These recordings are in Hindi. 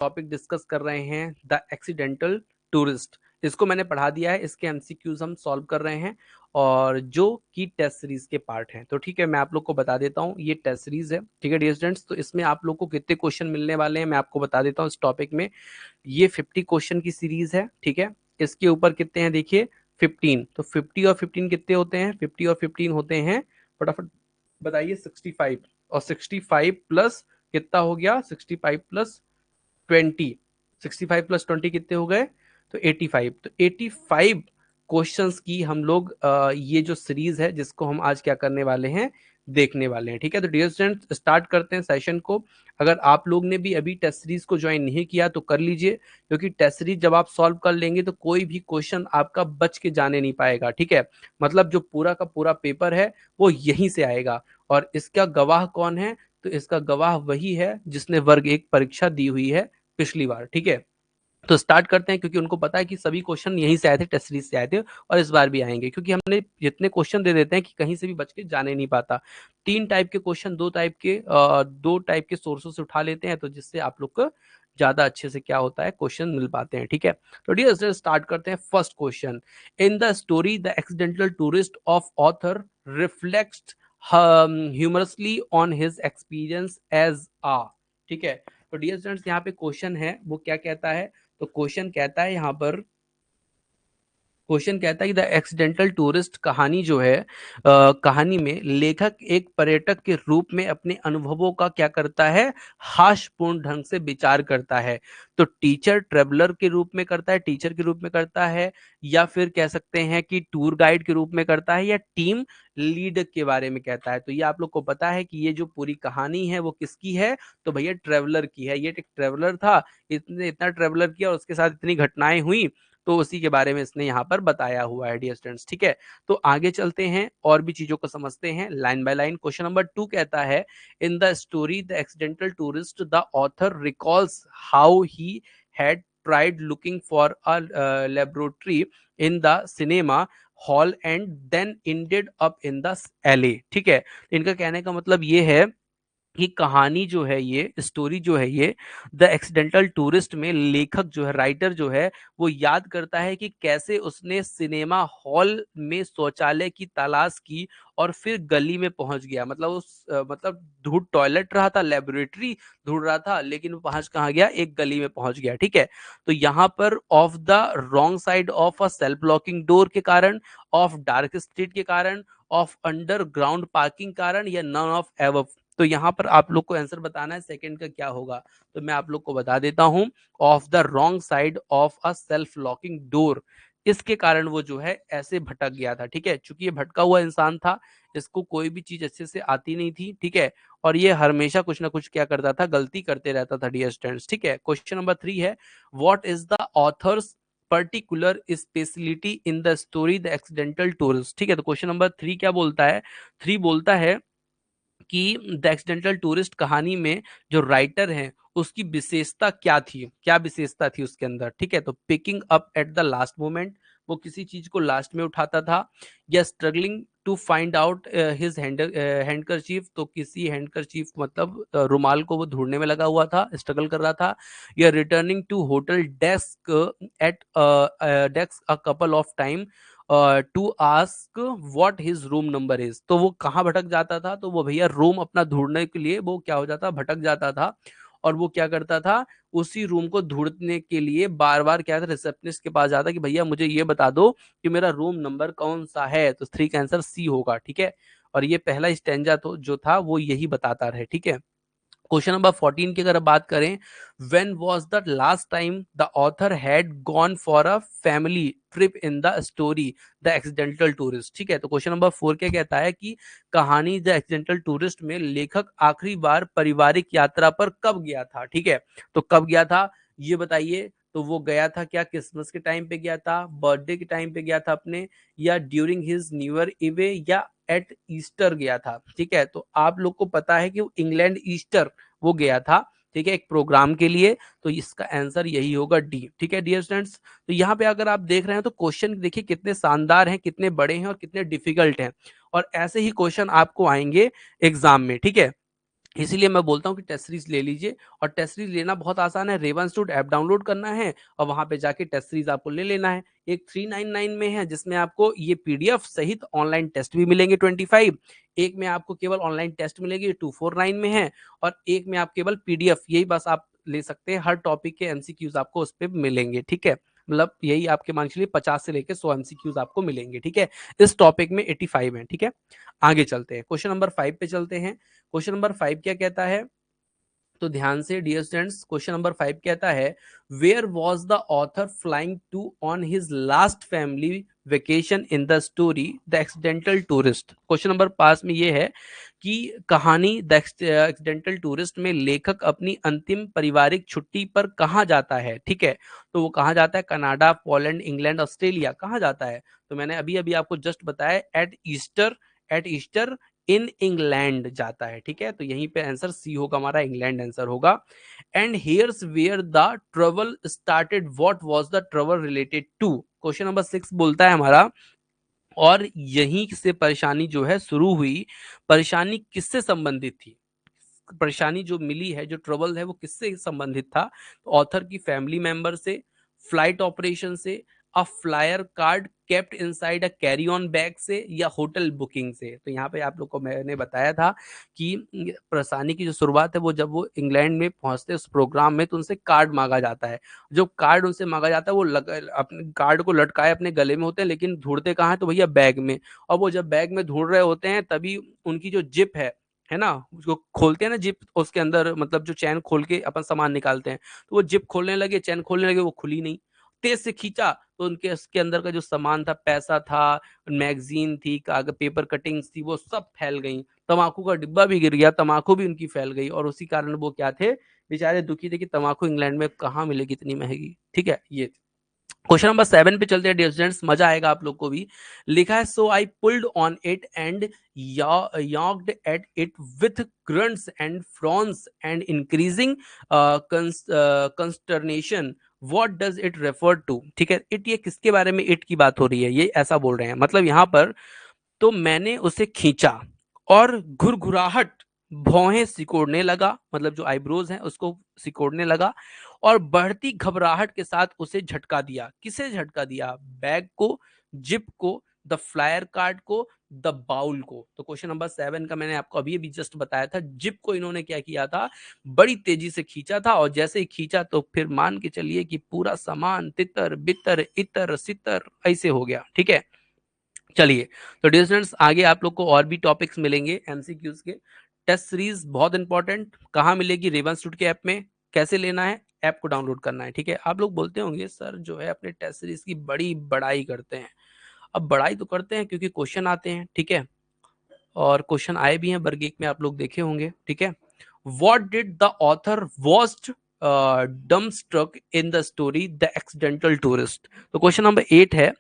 टॉपिक डिस्कस कर रहे हैं द एक्सीडेंटल टूरिस्ट। इसको मैंने पढ़ा दिया है, इसके एमसीक्यूज हम सॉल्व कर रहे हैं और जो कि टेस्ट सीरीज के पार्ट हैं। तो ठीक है, मैं आप लोग को बता देता हूँ, ये टेस्ट सीरीज है। ठीक है डियर स्टूडेंट्स, तो इसमें आप लोग को कितने क्वेश्चन मिलने वाले हैं मैं आपको बता देता हूँ इस टॉपिक में। ये 50 क्वेश्चन की सीरीज है। ठीक है, इसके ऊपर कितने हैं देखिए 15। तो 50 और 15 कितने होते हैं? 50 और 15 होते हैं, फटाफट बताइए, 65। और 65 प्लस कितना हो गया? 65 प्लस 20, 65 प्लस 20 कितने हो गए? तो 85। तो 85 क्वेश्चंस की हम लोग ये जो सीरीज है जिसको हम आज क्या करने वाले हैं, देखने वाले हैं। ठीक है, तो डियर स्टूडेंट्स स्टार्ट करते हैं सेशन को। अगर आप लोग ने भी अभी टेस्ट सीरीज को ज्वाइन नहीं किया तो कर लीजिए, क्योंकि टेस्ट सीरीज जब आप सॉल्व कर लेंगे तो कोई भी क्वेश्चन आपका बच के जाने नहीं पाएगा। ठीक है, मतलब जो पूरा का पूरा पेपर है वो यहीं से आएगा। और इसका गवाह कौन है? तो इसका गवाह वही है जिसने वर्ग 1 परीक्षा दी हुई है पिछली बार। ठीक है, तो स्टार्ट करते हैं, क्योंकि उनको पता है कि सभी क्वेश्चन यहीं से आए थे, टेस्ट सीरीज से आए थे और इस बार भी आएंगे, क्योंकि हमने जितने क्वेश्चन दे देते हैं कि कहीं से भी बच के जाने नहीं पाता। 3 टाइप के क्वेश्चन, 2 टाइप के सोर्सों से उठा लेते हैं, तो जिससे आप लोग को ज्यादा अच्छे से क्या होता है, क्वेश्चन मिल पाते हैं। ठीक है, तो डियर स्टूडेंट्स स्टार्ट करते हैं। First question, in the story the accidental tourist of author reflects humorously on his experience as a. ठीक है, तो डियर स्टूडेंट्स यहाँ पे क्वेश्चन है वो क्या कहता है? तो क्वेश्चन कहता है यहाँ पर, क्वेश्चन कहता है कि द एक्सीडेंटल टूरिस्ट कहानी जो है, कहानी में लेखक एक पर्यटक के रूप में अपने अनुभवों का क्या करता है, हास्यपूर्ण ढंग से विचार करता है। तो टीचर ट्रेवलर के रूप में करता है, टीचर के रूप में करता है, या फिर कह सकते हैं कि टूर गाइड के रूप में करता है, या टीम लीड के बारे में कहता है। तो ये आप लोग को पता है कि ये जो पूरी कहानी है वो किसकी है? तो भैया ट्रेवलर की है। ये एक ट्रेवलर था, इतने इतना ट्रेवलर किया और उसके साथ इतनी घटनाएं हुई, तो उसी के बारे में इसने यहाँ पर बताया हुआ है डियर स्टूडेंट्स। ठीक है, तो आगे चलते हैं और भी चीजों को समझते हैं line by line. Question number 2 कहता है, इन the story the accidental tourist the author recalls how he had tried looking for a laboratory in the cinema hall and then ended up in the alley। ठीक है, इनका कहने का मतलब ये है कि कहानी जो है, ये स्टोरी जो है, ये द एक्सीडेंटल टूरिस्ट में लेखक जो है, राइटर जो है, वो याद करता है कि कैसे उसने सिनेमा हॉल में शौचालय की तलाश की और फिर गली में पहुंच गया। मतलब मतलब ढूंढ, टॉयलेट रहा था, लेबोरेटरी ढूंढ रहा था, लेकिन वो पहुंच कहाँ गया? एक गली में पहुंच गया। ठीक है, तो यहाँ पर of the wrong side of a self locking door के कारण, ऑफ डार्क स्ट्रीट के कारण, ऑफ अंडरग्राउंड पार्किंग कारण, या नन ऑफ एवर। तो यहाँ पर आप लोग को आंसर बताना है सेकंड का क्या होगा। तो मैं आप लोग को बता देता हूं, of the wrong side of a self locking door, इसके कारण वो जो है ऐसे भटक गया था। ठीक है, चूंकि ये भटका हुआ इंसान था, इसको कोई भी चीज अच्छे से आती नहीं थी। ठीक है, और ये हमेशा कुछ ना कुछ क्या करता था, गलती करते रहता था डियर स्टूडेंट्स। ठीक है, क्वेश्चन नंबर 3 है, what is the author's particular speciality in the story the accidental tourist. ठीक है, तो क्वेश्चन नंबर 3 क्या बोलता है? 3 बोलता है कि द एक्सीडेंटल टूरिस्ट कहानी में जो राइटर है उसकी विशेषता क्या थी, क्या विशेषता थी उसके अंदर। ठीक है, तो picking up at the last moment, वो किसी चीज को लास्ट में उठाता था, या struggling to find out his handkerchief, तो किसी हैंडकरचीफ मतलब रुमाल को वो ढूंढने में लगा हुआ था, स्ट्रगल कर रहा था, या returning to hotel desk at desk a couple of time to ask what his room number is. तो वो कहाँ भटक जाता था? तो वो भैया रूम अपना ढूंढने के लिए वो क्या हो जाता, भटक जाता था। और वो क्या करता था, उसी रूम को ढूंढने के लिए बार बार क्या था, रिसेप्शनिस्ट के पास जाता कि भैया मुझे ये बता दो कि मेरा रूम नंबर कौन सा है। तो 3 का आंसर सी होगा। ठीक है, और ये पहला स्टेंजा तो जो था वो यही बताता रहे। ठीक है, क्वेश्चन नंबर 14 की अगर बात करें, when was the last time the author had gone for a family trip in the story the accidental tourist. ठीक है, तो क्वेश्चन नंबर 4 क्या कहता है कि कहानी द एक्सीडेंटल टूरिस्ट में लेखक आखिरी बार पारिवारिक यात्रा पर कब गया था। ठीक है, तो कब गया था ये बताइए। तो वो गया था क्या, क्रिसमस के टाइम पे गया था, बर्थडे के टाइम पे गया था अपने, या ड्यूरिंग हिज न्यू ईयर इवे, या एट ईस्टर गया था। ठीक है, तो आप लोग को पता है कि वो इंग्लैंड ईस्टर वो गया था। ठीक है, एक प्रोग्राम के लिए। तो इसका आंसर यही होगा डी। ठीक है डियर स्टूडेंट्स, तो यहाँ पे अगर आप देख रहे हैं तो क्वेश्चन देखिए कितने शानदार हैं, कितने बड़े हैं और कितने डिफिकल्ट हैं, और ऐसे ही क्वेश्चन आपको आएंगे एग्जाम में। ठीक है, इसीलिए मैं बोलता हूँ कि टेस्ट सीरीज ले लीजिए, और टेस्ट सीरीज लेना बहुत आसान है। रेवन स्टूड ऐप डाउनलोड करना है और वहां पे जाके टेस्ट सीरीज आपको ले लेना है। एक 399 में है, जिसमें आपको ये पीडीएफ सहित ऑनलाइन टेस्ट भी मिलेंगे 25। एक में आपको केवल ऑनलाइन टेस्ट मिलेंगे 249 में है, और एक में आप केवल पीडीएफ, यही बस आप ले सकते हैं। हर टॉपिक के एमसीक्यूज आपको उस पर मिलेंगे, ठीक है। मतलब यही आपके मान के चलिए 50 से लेकर 100 एमसीक्यूज आपको मिलेंगे, ठीक है। इस टॉपिक में 85 है, ठीक है। आगे चलते हैं, क्वेश्चन नंबर 5 पे चलते हैं। क्वेश्चन नंबर 5 क्या कहता है, तो ध्यान से डियर स्टूडेंट्स, क्वेश्चन नंबर 5 कहता है, where was the author flying to on his last family vacation in the story the accidental tourist. Question number 5 में ये है कि कहानी द एक्सीडेंटल टूरिस्ट में लेखक अपनी अंतिम पारिवारिक छुट्टी पर कहाँ जाता है, ठीक है। तो वो कहाँ जाता है, कनाडा, पोलैंड, इंग्लैंड, ऑस्ट्रेलिया, कहाँ जाता है। तो मैंने अभी अभी आपको जस्ट बताया, एट ईस्टर इन इंग्लैंड जाता है, ठीक है। तो यहीं पे आंसर सी होगा, हमारा इंग्लैंड आंसर होगा। And here's where the trouble started, what was the trouble related to. Question number 6 बोलता है हमारा, और यहीं से परेशानी जो है शुरू हुई। परेशानी किससे संबंधित थी, परेशानी जो मिली है, जो ट्रबल है, वो किससे संबंधित था। तो ऑथर की फैमिली मेंबर से, फ्लाइट ऑपरेशन से, a flier card kept inside a carry on bag से, या होटल बुकिंग से। तो यहाँ पे आप लोग को मैंने बताया था कि परेशानी की जो शुरुआत है वो जब वो इंग्लैंड में पहुंचते हैं उस प्रोग्राम में, तो उनसे कार्ड मांगा जाता है। जो कार्ड उनसे मांगा जाता है वो अपने कार्ड को लटकाए अपने गले में होते हैं, लेकिन ढूंढते कहाँ है, तो भैया बैग में। और वो जब बैग में ढूंढ रहे होते हैं, तभी उनकी जो जिप है ना, उसको खोलते हैं ना जिप, उसके अंदर मतलब जो चैन खोल के अपन सामान निकालते हैं, तो वो जिप खोलने लगे, चैन खोलने लगे, वो खुली नहीं। तेज से खींचा तो उनके उसके अंदर का जो सामान था, पैसा था, मैगजीन थी, कागज पेपर कटिंग्स थी, वो सब फैल गई। तम्बाकू का डिब्बा भी गिर गया, तम्बाकू भी उनकी फैल गई, और उसी कारण वो क्या थे, बेचारे दुखी थे कि तम्बाकू इंग्लैंड में कहाँ मिलेगी इतनी महंगी, ठीक है। ये क्वेश्चन नंबर 7 पे चलते हैं डियर स्टूडेंट्स, मजा आएगा आप लोग को भी। लिखा है, so I pulled on it and yanked at it with grunts and frowns and increasing consternation, what does it refer to. ठीक है, इट, ये किसके बारे में इट की बात हो रही है, ये ऐसा बोल रहे हैं, मतलब यहाँ पर, तो मैंने उसे खींचा और घुरघुराहट, भौहें सिकोड़ने लगा, मतलब जो आईब्रोज हैं उसको सिकोड़ने लगा, और बढ़ती घबराहट के साथ उसे झटका दिया। किसे झटका दिया, बैग को, जिप को, द फ्लायर कार्ड को, द बाउल को। तो क्वेश्चन नंबर 7 का मैंने आपको अभी अभी जस्ट बताया था, जिप को इन्होंने क्या किया था, बड़ी तेजी से खींचा था, और जैसे ही खींचा तो फिर मान के चलिए कि पूरा सामान तितर बितर इतर सितर ऐसे हो गया, ठीक है। चलिए, तो डियर स्टूडेंट्स, आगे आप लोग को और भी टॉपिक्स मिलेंगे एमसीक्यूज के। टेस्ट सीरीज बहुत इंपॉर्टेंट, कहाँ मिलेगी, रेवन इंस्टीट्यूट के ऐप में। कैसे लेना है, ऐप को डाउनलोड करना है, ठीक है। आप लोग बोलते होंगे सर जो है अपने टेस्ट सीरीज की बड़ी बड़ाई करते हैं। अब बड़ाई तो करते हैं क्योंकि क्वेश्चन आते हैं, ठीक है, और क्वेश्चन आए भी हैं वर्ग एक में, आप लोग देखे होंगे, ठीक है। What did the author was dumbstruck in the story the accidental tourist. तो क्वेश्चन नंबर 8 है,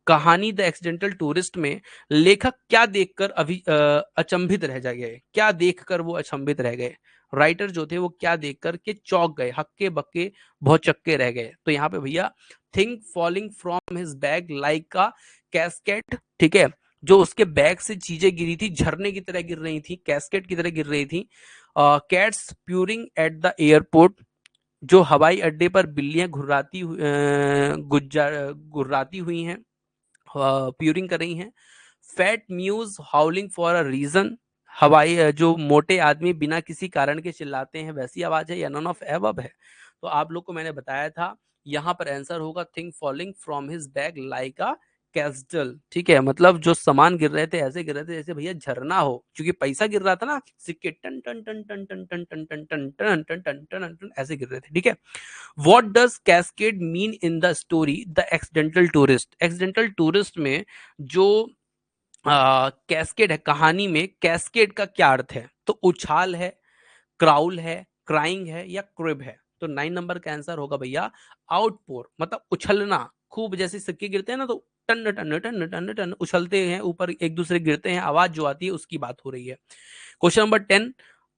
कहानी द एक्सीडेंटल टूरिस्ट में लेखक क्या देखकर अभी अचंभित रह गए, क्या देखकर वो अचंभित रह गए। राइटर जो थे वो क्या देखकर के चौंक गए, हक्के बक्के भौचक्के रह गए। तो यहाँ पे भैया, thing falling from his bag like का कैस्केट, ठीक है, जो उसके बैग से चीजें गिरी थी, झरने की तरह गिर रही थी, कैस्केट की तरह गिर रही थी। कैट्स प्यूरिंग एट द एयरपोर्ट, जो हवाई अड्डे पर बिल्लियां गुर्राती हुई हैं, प्यूरिंग कर रही हैं। Fat mews howling for a reason, जो मोटे आदमी बिना किसी कारण के चिल्लाते हैं, वैसी आवाज है, या नन ऑफ एबव है। तो आप लोग को मैंने बताया था, यहाँ पर आंसर होगा thing falling from his bag like a castle, ठीक है। मतलब जो सामान गिर रहे थे, ऐसे गिर रहे थे जैसे भैया झरना हो, क्योंकि पैसा गिर रहा था ना, सिक्के टन टन टन टन टन टन टन टन टन टन टन टन टन टन ऐसे गिर रहे थे, ठीक है। What does cascade mean in the story The Accidental Tourist? Accidental Tourist में जो कैस्केड है, कहानी में कैस्केड का क्या अर्थ है, तो उछाल है, क्राउल है, क्राइंग है, या क्रिब है। तो 9 नंबर का आंसर होगा भैया आउटपोर, मतलब उछलना, खूब जैसे सिक्के गिरते हैं ना, तो टन टन टन टन टन उछलते हैं ऊपर, एक दूसरे गिरते हैं, आवाज जो आती है उसकी बात हो रही है। क्वेश्चन नंबर 10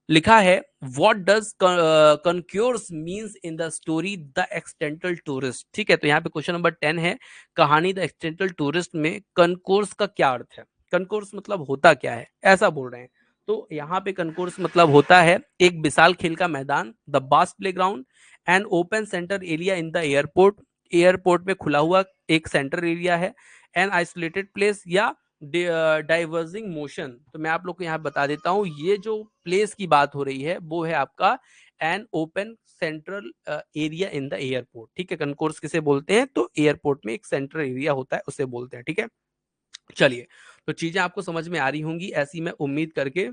लिखा है, what does concourse means in the story the accidental tourist. ठीक है, तो यहाँ पे क्वेश्चन नंबर 10 है, कहानी द एक्सटेंटल टूरिस्ट में कनकोर्स का क्या अर्थ है। कनकोर्स मतलब होता क्या है, ऐसा बोल रहे हैं। तो यहाँ पे कंकोर्स मतलब होता है एक विशाल खेल का मैदान, the bast playground, an open centre area in the airport, airport में खुला हुआ एक सेंटर एरिया है, एन आइसोलेटेड प्लेस या डाइवर्जिंग मोशन। तो मैं आप लोग को यहाँ बता देता हूँ, ये जो प्लेस की बात हो रही है वो है आपका an open central area in the airport. ठीक है, कंकोर्स किसे बोलते हैं, तो एयरपोर्ट में एक सेंट्रल एरिया होता है उसे बोलते हैं। ठीक है, चलिए, तो चीजें आपको समझ में आ रही होंगी, ऐसी मैं उम्मीद करके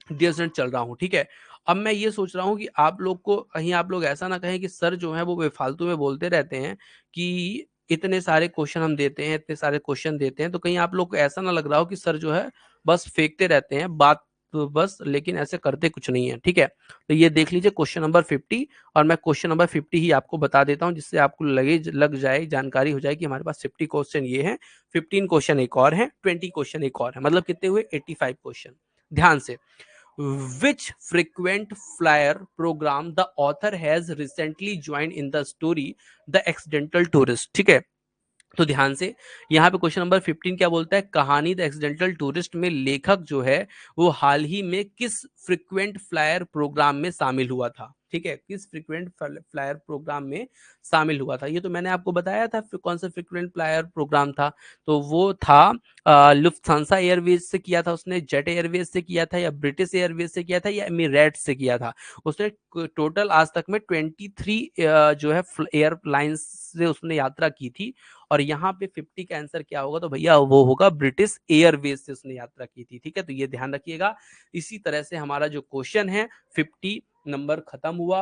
डियर स्टूडेंट चल रहा हूँ। ठीक है, अब मैं ये सोच रहा हूँ कि आप लोग को कहीं आप लोग ऐसा ना कहें कि सर जो है वो बेफालतू में बोलते रहते हैं कि इतने सारे क्वेश्चन हम देते हैं, इतने सारे क्वेश्चन देते हैं, तो कहीं आप लोग को ऐसा ना लग रहा हो कि सर जो है बस फेंकते रहते हैं बात, तो बस लेकिन ऐसे करते कुछ नहीं है। ठीक है, तो ये देख लीजिए क्वेश्चन नंबर 50, और मैं क्वेश्चन नंबर 50 ही आपको बता देता हूँ जिससे आपको लग जाए, जानकारी हो जाए कि हमारे पास 50 क्वेश्चन ये हैं, 15 क्वेश्चन एक और है, 20 क्वेश्चन एक और है, मतलब कितने हुए 85 क्वेश्चन। ध्यान से, which frequent flyer program the author has recently joined in the story The Accidental Tourist। ठीक है, तो ध्यान से, यहाँ पे क्वेश्चन नंबर 15 क्या बोलता है, कहानी द एक्सीडेंटल टूरिस्ट में लेखक जो है वो हाल ही में किस फ्रिक्वेंट फ्लायर प्रोग्राम में शामिल हुआ था। ठीक है, किस फ्रिक्वेंट फ्लायर प्रोग्राम में शामिल हुआ था, ये तो मैंने आपको बताया था कौन सा फ्रिक्वेंट फ्लायर प्रोग्राम था, तो वो था लुफ्थांसा एयरवेज से किया था उसने, जेट एयरवेज से किया था, या ब्रिटिश एयरवेज से किया था, या एमिरेट्स से किया था। उसने टोटल आज तक में 23 जो है एयरलाइंस से उसने यात्रा की थी, और यहाँ पे 50 का आंसर क्या होगा, तो भैया वो होगा ब्रिटिश एयरवेज से उसने यात्रा की थी। ठीक है, तो ये ध्यान रखिएगा। इसी तरह से हमारा जो क्वेश्चन है 50 नंबर खत्म हुआ।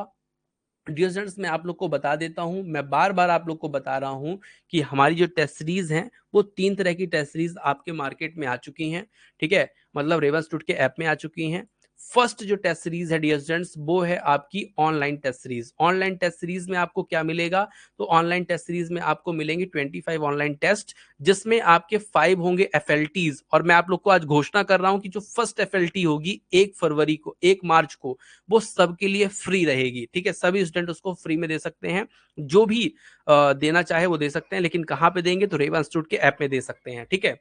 डियर स्टूडेंट्स, मैं आप लोग को बता देता हूं, मैं बार बार आप लोग को बता रहा हूं कि हमारी जो टेस्ट सीरीज हैं वो 3 तरह की टेस्ट सीरीज आपके मार्केट में आ चुकी हैं। ठीक है, मतलब रेवन इंस्टीट्यूट के ऐप में आ चुकी हैं। फर्स्ट जो टेस्ट सीरीज है डियर स्टूडेंट्स वो है आपकी online test series. Online test series में आपको क्या मिलेगा, तो ऑनलाइन टेस्ट सीरीज में आपको मिलेंगे 25 ऑनलाइन टेस्ट, जिसमें आपके 5 होंगे एफएलटीज। और मैं आप लोग को आज घोषणा कर रहा हूं कि जो फर्स्ट एफएलटी होगी 1 फरवरी को, 1 मार्च को, वो सबके लिए फ्री रहेगी। ठीक है, सभी स्टूडेंट उसको फ्री में दे सकते हैं, जो भी देना चाहे वो दे सकते हैं, लेकिन कहां पे देंगे, तो रेवा इंस्टीट्यूट के ऐप में दे सकते हैं। ठीक है,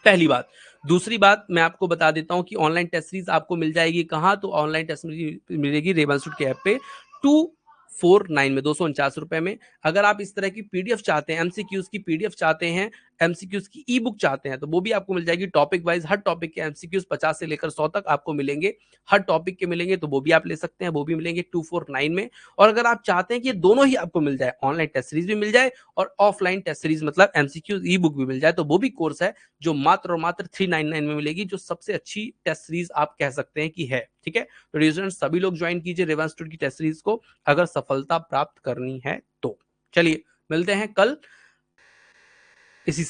पहली बात। दूसरी बात मैं आपको बता देता हूं कि ऑनलाइन टेस्ट सीरीज आपको मिल जाएगी कहां, तो ऑनलाइन टेस्ट मिलेगी रेवा इंस्टीट्यूट के ऐप पे 249 में, 249 रुपए में। अगर आप इस तरह की पीडीएफ चाहते हैं, एमसीक्यूज की पीडीएफ चाहते हैं, एमसीक्यूज की ई बुक चाहते हैं, तो वो भी आपको मिल जाएगी टॉपिक वाइज। हर टॉपिक के एमसीक्यूज 50 से लेकर 100 तक आपको मिलेंगे, हर टॉपिक के मिलेंगे, तो वो भी आप ले सकते हैं, वो भी मिलेंगे 249 में। और अगर आप चाहते हैं कि ये दोनों ही आपको मिल जाए, ऑनलाइन टेस्ट सीरीज भी मिल जाए और ऑफलाइन टेस्ट सीरीज मतलब एमसीक्यूज ई बुक भी मिल जाए, तो वो भी कोर्स है जो मात्र और मात्र 399 में मिलेगी, जो सबसे अच्छी टेस्ट सीरीज आप कह सकते हैं कि है। ठीक है, तो स्टूडेंट सभी लोग ज्वाइन कीजिए रेवा इंस्टीट्यूट की टेस्ट सीरीज को, अगर सफलता प्राप्त करनी है तो। चलिए, मिलते हैं कल